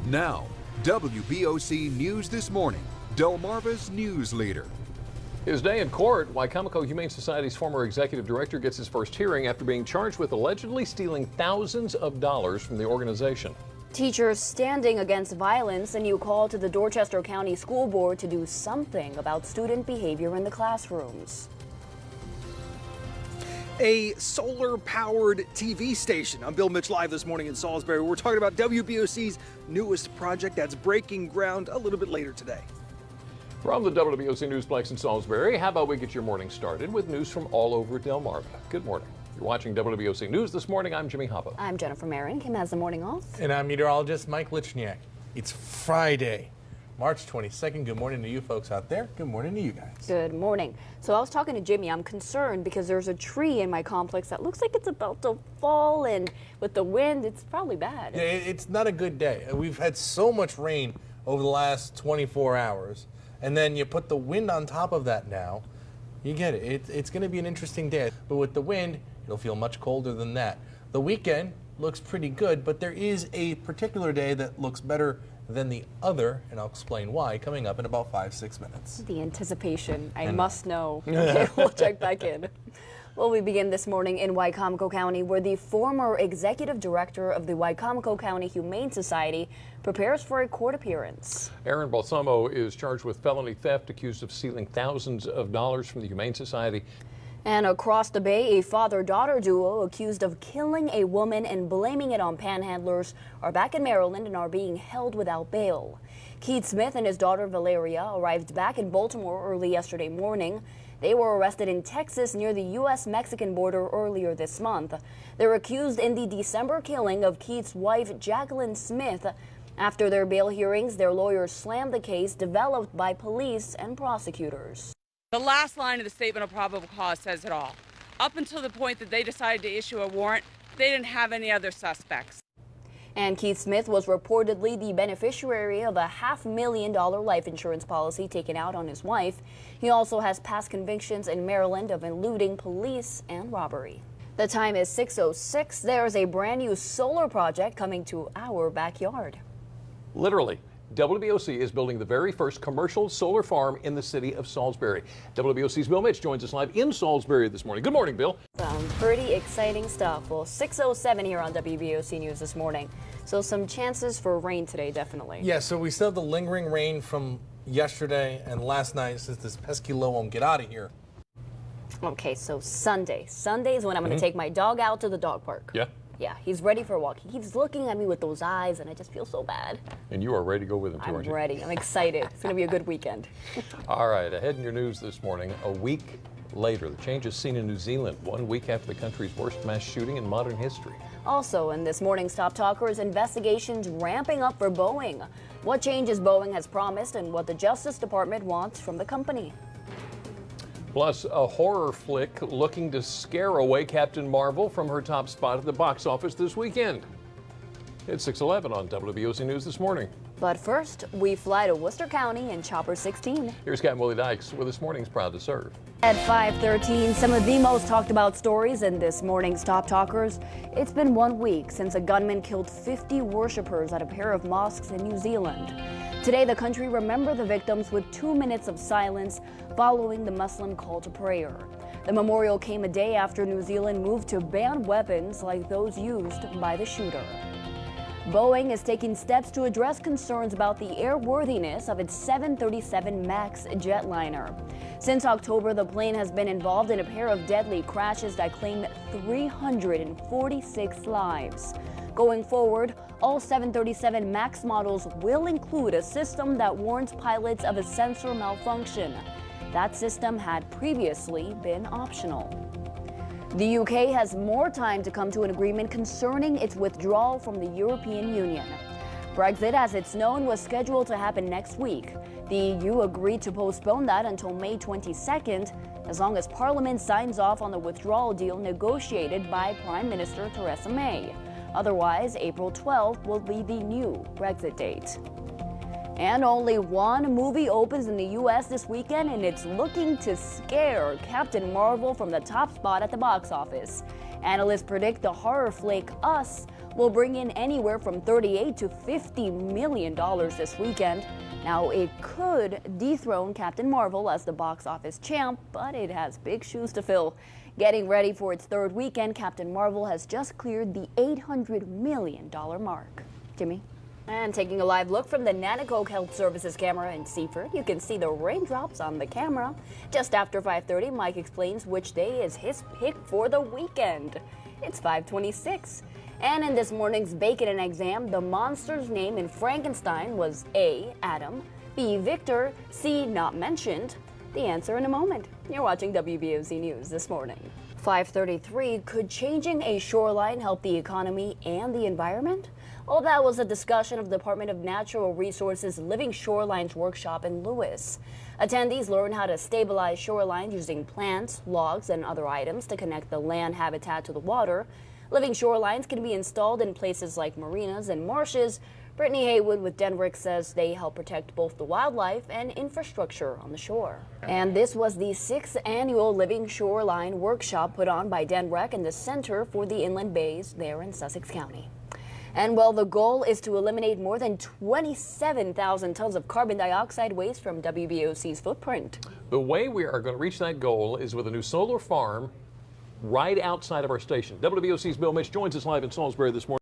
Now, WBOC News This Morning, Delmarva's news leader. His day in court, Wicomico Humane Society's former executive director gets his first hearing after being charged with allegedly stealing thousands of dollars from the organization. Teachers standing against violence, a new call to the Dorchester County School Board to do something about student behavior in the classrooms. A solar-powered TV station. I'm Bill Mitch live this morning in Salisbury. We're talking about WBOC's newest project that's breaking ground a little bit later today. From the WBOC Newsplex in Salisbury, how about we get your morning started with news from all over Delmarva. Good morning. You're watching WBOC News This Morning. I'm Jimmy Hoppa. I'm Jennifer Marin. Kim has the morning off. And I'm meteorologist Mike Lichniak. It's Friday, March 22nd. Good morning to you folks out there. Good morning to you guys. Good morning. So I was talking to Jimmy. I'm concerned because there's a tree in my complex that looks like it's about to fall, and with the wind, it's probably bad. Yeah, it's not a good day. We've had so much rain over the last 24 hours. And then you put the wind on top of that now, you get it. It's going to be an interesting day. But with the wind, it'll feel much colder than that. The weekend looks pretty good, but there is a particular day that looks better than the other, and I'll explain why coming up in about 5-6 minutes. The anticipation. I must know. Okay, we'll check back in. Well, we begin this morning in Wicomico County, where the former executive director of the Wicomico County Humane Society prepares for a court appearance. Aaron Balsamo is charged with felony theft, accused of stealing thousands of dollars from the Humane Society. And across the bay, a father-daughter duo accused of killing a woman and blaming it on panhandlers are back in Maryland and are being held without bail. Keith Smith and his daughter Valeria arrived back in Baltimore early yesterday morning. They were arrested in Texas near the U.S.-Mexican border earlier this month. They're accused in the December killing of Keith's wife, Jacqueline Smith. After their bail hearings, their lawyers slammed the case developed by police and prosecutors. The last line of the statement of probable cause says it all. Up until the point that they decided to issue a warrant, they didn't have any other suspects. And Keith Smith was reportedly the beneficiary of a $500,000 life insurance policy taken out on his wife. He also has past convictions in Maryland of eluding police and robbery. The time is 6:06. There's a brand new solar project coming to our backyard. Literally, WBOC is building the very first commercial solar farm in the city of Salisbury. WBOC's Bill Mitch joins us live in Salisbury this morning. Good morning, Bill. Some pretty exciting stuff. Well, 6:07 here on WBOC News this morning. So some chances for rain today, definitely. Yeah, so we still have the lingering rain from yesterday and last night since this pesky low won't get out of here. Okay, so Sunday. Sunday is when I'm going to take my dog out to the dog park. Yeah? Yeah, he's ready for a walk. He keeps looking at me with those eyes, and I just feel so bad. And you are ready to go with him, too, I'm aren't you? ready. I'm excited. It's going to be a good weekend. All right, ahead in your news this morning, a week later, the change is seen in New Zealand, 1 week after the country's worst mass shooting in modern history. Also, in this morning's Top Talkers, investigations ramping up for Boeing. What changes Boeing has promised and what the Justice Department wants from the company. Plus, a horror flick looking to scare away Captain Marvel from her top spot at the box office this weekend. It's 6:11 on WBOC News This Morning. But first, we fly to Worcester County in Chopper 16. Here's Captain Willie Dykes, where this morning's proud to serve. At 5:13, some of the most talked about stories in this morning's Top Talkers. It's been 1 week since a gunman killed 50 worshippers at a pair of mosques in New Zealand. Today, the country remembered the victims with 2 minutes of silence following the Muslim call to prayer. The memorial came a day after New Zealand moved to ban weapons like those used by the shooter. Boeing is taking steps to address concerns about the airworthiness of its 737 MAX jetliner. Since October, the plane has been involved in a pair of deadly crashes that claimed 346 lives. Going forward, all 737 MAX models will include a system that warns pilots of a sensor malfunction. That system had previously been optional. The UK has more time to come to an agreement concerning its withdrawal from the European Union. BREXIT, as it's known, was scheduled to happen next week. The EU agreed to postpone that until May 22nd, as long as Parliament signs off on the withdrawal deal negotiated by Prime Minister Theresa May. Otherwise, April 12th will be the new BREXIT date. And only one movie opens in the U.S. this weekend, and it's looking to scare Captain Marvel from the top spot at the box office. Analysts predict the horror flick Us will bring in anywhere from $38 to $50 million this weekend. Now, it could dethrone Captain Marvel as the box office champ, but it has big shoes to fill. Getting ready for its third weekend, Captain Marvel has just cleared the $800 million mark. Jimmy? And taking a live look from the Nanticoke Health Services camera in Seaford, you can see the raindrops on the camera. Just after 5:30, Mike explains which day is his pick for the weekend. It's 5:26. And in this morning's Bacon and Exam, the monster's name in Frankenstein was A, Adam, B, Victor, C, not mentioned. The answer in a moment. You're watching WBOC News this morning. 5:33, could changing a shoreline help the economy and the environment? Well, that was a discussion of the Department of Natural Resources Living Shorelines workshop in Lewis. Attendees learned how to stabilize shorelines using plants, logs, and other items to connect the land habitat to the water. Living shorelines can be installed in places like marinas and marshes. Brittany Haywood with DENREC says they help protect both the wildlife and infrastructure on the shore. And this was the 6th annual Living Shoreline workshop put on by DENREC and the Center for the Inland Bays there in Sussex County. And well, the goal is to eliminate more than 27,000 tons of carbon dioxide waste from WBOC's footprint. The way we are going to reach that goal is with a new solar farm right outside of our station. WBOC's Bill Mitch joins us live in Salisbury this morning.